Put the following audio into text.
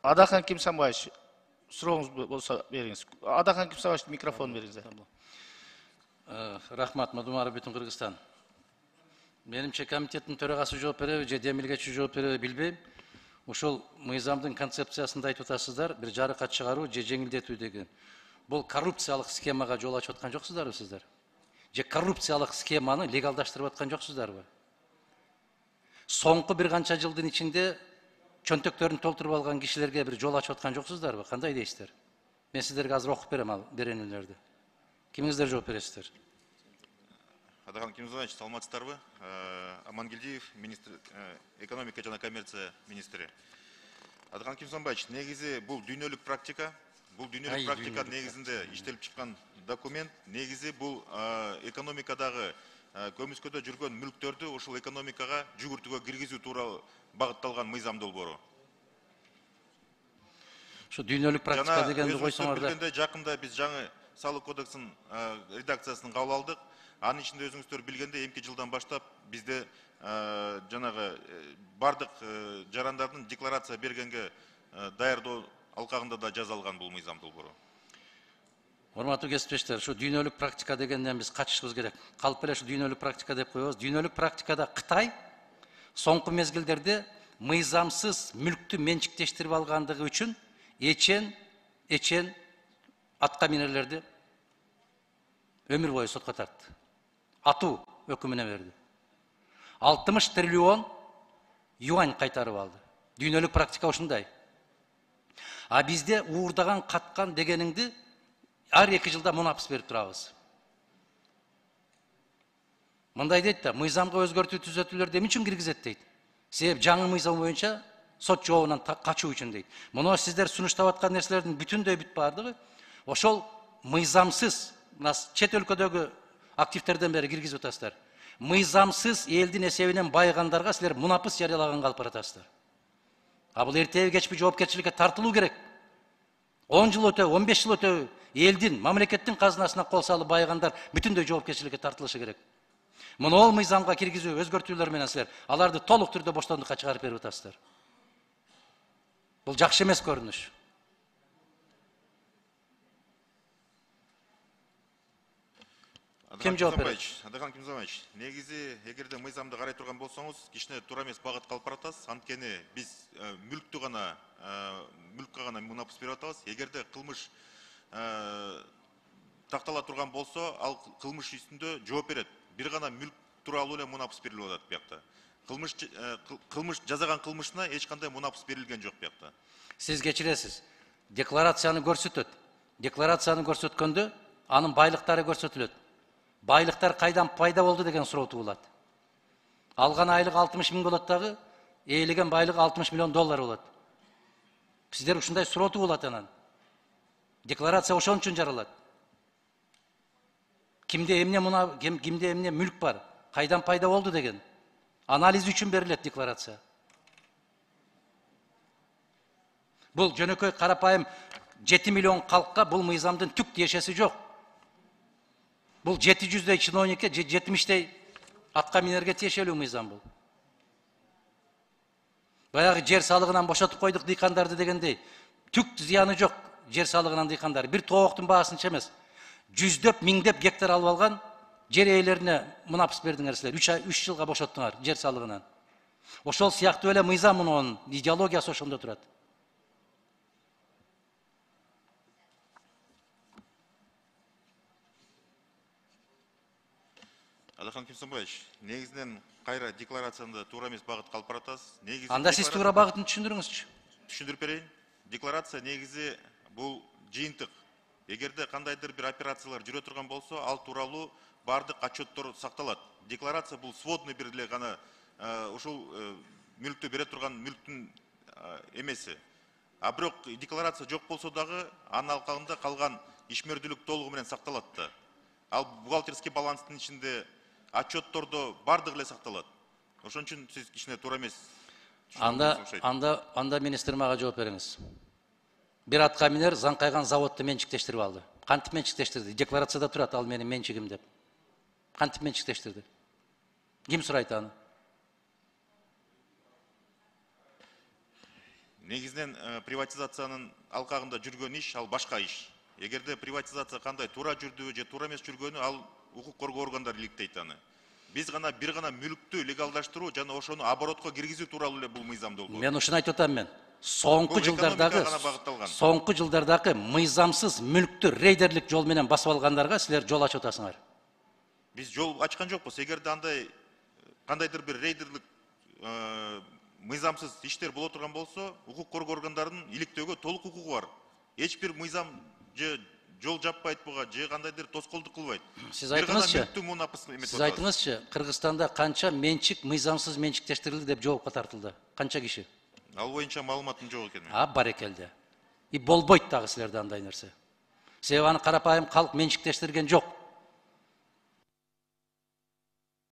Адахан Кимсанбаевич, сурооңуз болсо бериңиз. Адахан Кимсанбаевич, микрофон бериңиз. Рахмат, Мадумар бүтүн Кыргызстан. Менимче комитеттин төрагасы жооп береби же демилгечи жооп береби билбейм. Ошол мыйзамдын концепциясында айтып атасыздар, бир жарыкат чыгаруу же жеңилдетүү деген. Бул коррупциялык схемага жол ачып аткан жоксуздарбы сиздер? Же коррупциялык схеманы легалдаштырып аткан жоксуздарбы? Соңку бир канча жылдын ичинде чөнтөктөрүн толтуруп алган кишилерге бир жол ачып аткан жоксуздарбы? Кандай дейсиздер? Мен сиздерге азыр окуп берем ал беренелерди. Кимиңиздер жооп бересиздер? Адахан Кимзанович, саламатсыздарбы? Амангелдиев, министр экономика жана коммерция министри. Адахан Кимзанович, негизи бул дүйнөлүк практика. Бул дүйнөлүк практика негизинде иштелип чыккан документ. Негизи бул экономикадагы көмүскөдө жүргөн мүлктөрдү ушул экономикага жүгүртүүгө киргизүү тууралуу багытталган мыйзам долбоору. Şu dünölük praktika degенди койсоңор да. Жакында биз жаңы салык кодексинин редакциясын кабыл алдык. Анын ичинде өзүңүздөр билгендей, эмки жылдан баштап бизде жанагы бардык жарандардын декларация бергенге даярдоо алкагында да жазалган бул мыйзам долбоору. Урматтуу кесиптештер, şu dүйнөлүк практика дегенден биз качышыбыз керек. Калп эле şu dүйнөлүк практика деп коебуз. Dүйнөлүк практикада Кытай соңку мезгилдерде мыйзамсыз мүлктү менчиктештирип алгандыгы үчүн эчен атка минерлерди өмүр бою сотко тартты. Атуу өкүмүнө берди. 60 триллион юань кайтарып алды. Дүйнөлүк практика ушундай. А бизде уурдаган каткан дегениңди ар 2 жылда мунапыс берип турабыз. Мындай дейт да, мыйзамга өзгөртүү түзөтүүлөр эмне үчүн киргизет дейт. Себеп жаңы мыйзам боюнча сот жообунан качуу үчүн дейт. Муну сиздер сунуштап аткан нерселердин бүтүндөй бүт бардыгы ошол мыйзамсыз, чет өлкөдөгү активтерден бери киргизип атасыздар. Мыйзамсыз элдин эсебинен байыгандарга силер мунапыс жарыялаган калып баратасыздар. А бул эртеби кечпи жоопкерчиликке тартылуу керек. 10 жыл өтө, 15 жыл өтө элдин, мамлекеттин казынасына кол салып байыгандар бүтүндөй жоопкерчиликке тартылышы керек. Муну мыйзамга киргизүү өзгөртүүлөр менен силер аларды толук түрдө боштондукка чыгарып берип атасыздар. Бул жакшы эмес көрүнүш. Ким жооп берет? Адахан Кимзанович, негизи эгерде мыйзамды карай турган болсоңуз, кичине туура эмес багыт калып баратасыз. Анткени биз мүлккө гана мунапыс берип атабыз. Эгерде кылмыш тактала турган болсо, ал кылмыш үстүндө жооп берет. Бир гана мүлк тууралуу эле мунапыс берилип атат биякта. Кылмыш жазаган кылмышына эч кандай мунапыс берилген жок биякта. Сиз кечиресиз. Декларацияны көрсөтөт. Декларацияны көрсөткөндө анын байлыктары көрсөтүлөт. Байлыктар кайдан пайда болду деген суроо туулат. Алган айлык 60 миң болот дагы, ээлеген байлык 60 миллион доллар болот. Сиздер ушундай суроо туулат анан. Декларация ошон үчүн жаралат. Кимде эмне мүлк бар, кайдан пайда болду деген анализ үчүн берилет декларация. Бул жөнөкөй карапайым 7 миллион калкка бул мыйзамдын түк тиешеси жок. Бул 700дей чиновникке, 70дей атка минерге тиешелүү мыйзам бул. Баягы жер салыгынан бошотуп койдук дыйкандарды дегендей, түк зыяны жок жер салыгынан дыйкандар. Бир тооктун баасынча эмес. Жүздөп, миңдеп гектар алып алган жер ээлерине мунапыс бердиңер силер. 3 жылга бошоттуңар жер салыгынан. Ошол сыяктуу эле мыйзам мунун идеологиясы ошондо турат. Адахан Кимсанбаевич, негизинен кайра декларацияда туура эмес багыт калып баратасыз. Анда сиз туура багытын түшүндүрүңүзчү. Түшүндүрүп берейин. Декларация негизи бул жыйынтык. Эгерде кандайдыр бир операциялар жүрө турган болсо, ал тууралуу бардык отчеттор сакталат. Декларация бул сводный бир эле гана ушул мүлктү бере турган мүлктүн эмеси. А бирок декларация жок болсо дагы анын алкагында калган ишмердүүлүк толугу менен сакталат да. Ал бухгалтерский баланстын ичинде отчеттордо бардыгы эле сакталат. Ошон үчүн сиз кичине туура эмес. Анда министр мага жооп бериңиз. Бир атка минер заңкайган заводду менчиктештирип алды. Кантип менчиктештирди? Декларацияда турат, ал менин менчигим деп. Кантип менчиктештирди? Ким сурайт аны? негизинен приватизациянын алкагында жүргөн иш ал башка иш. Эгерде приватизация кандай туура жүрдүбү же туура эмес жүргөнү ал укук коргоо органдары иликтейт аны. Биз гана бир гана мүлктү легалдаштыруу жана ошону оборотко киргизүү тууралуу эле бул мыйзам долбоор. Мен ушуну айтып атам мен. Соңку жылдардагы мыйзамсыз мүлктү рейдерлик жол менен басып алгандарга силер жол ачып атасыңар. Биз жол ачкан жокпуз. Эгерде андай кандайдыр бир рейдерлик мыйзамсыз иштер боло турган болсо, укук коргоо органдарынын иликтөөгө толук укугу бар. Эч бир мыйзам же жол жаппайт буга, же кандайдыр тоскоолдук кылбайт. Сиз айтыңызчы, Кыргызстанда канча менчик мыйзамсыз менчиктештирилди деп жоопко тартылды? Канча киши? Ал боюнча маалыматым жок экен. Барекелде. И болбойт дагы силерде андай нерсе. Себеби аны карапайым калк менчиктештирген жок.